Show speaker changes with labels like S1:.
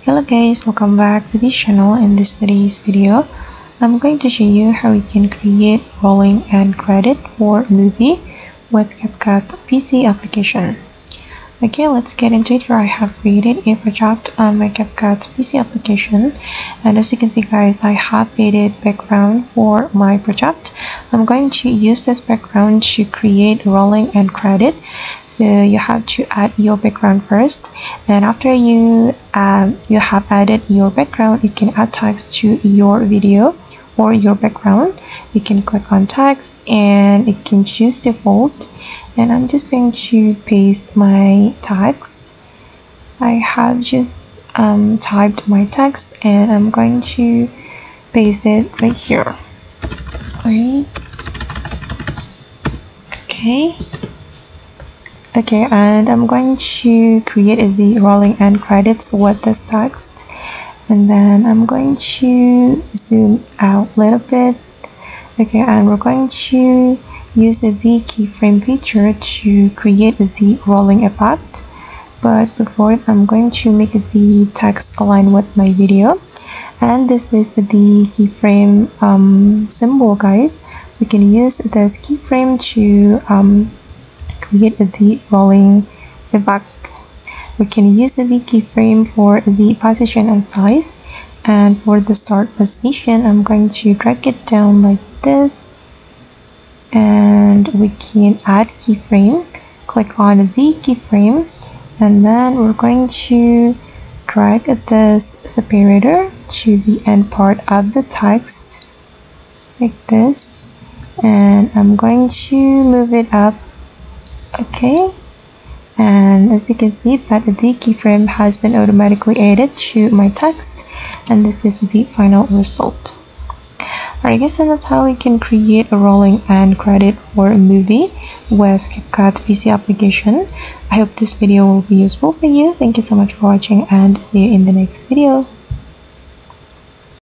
S1: Hello guys, welcome back to this channel. In today's video, I'm going to show you how you can create rolling end credit for movie with Capcut PC application. Okay, let's get into it. Here I have created a project on my Capcut PC application, and as you can see guys, I have created background for my project. I'm going to use this background to create rolling end credit. So you have to add your background first, and after you have added your background, you can add text to your video or your background. You can click on text and you can choose default, and I'm just going to paste my text. I have just typed my text and I'm going to paste it right here. Okay, and I'm going to create the rolling end credits with this text, and then I'm going to zoom out a little bit. Okay, and we're going to use the keyframe feature to create the rolling effect. But before it, I'm going to make the text align with my video, and this is the keyframe symbol guys. We can use this keyframe to create the rolling effect. We can use the keyframe for the position and size, and for the start position I'm going to drag it down like this, and we can add keyframe. Click on the keyframe, and then we're going to drag this separator to the end part of the text like this, and I'm going to move it up. Okay, and as you can see that the keyframe has been automatically added to my text, and this is the final result. Alright guys, and that's how we can create a rolling end credit for a movie with Capcut PC application. I hope this video will be useful for you. Thank you so much for watching, and see you in the next video.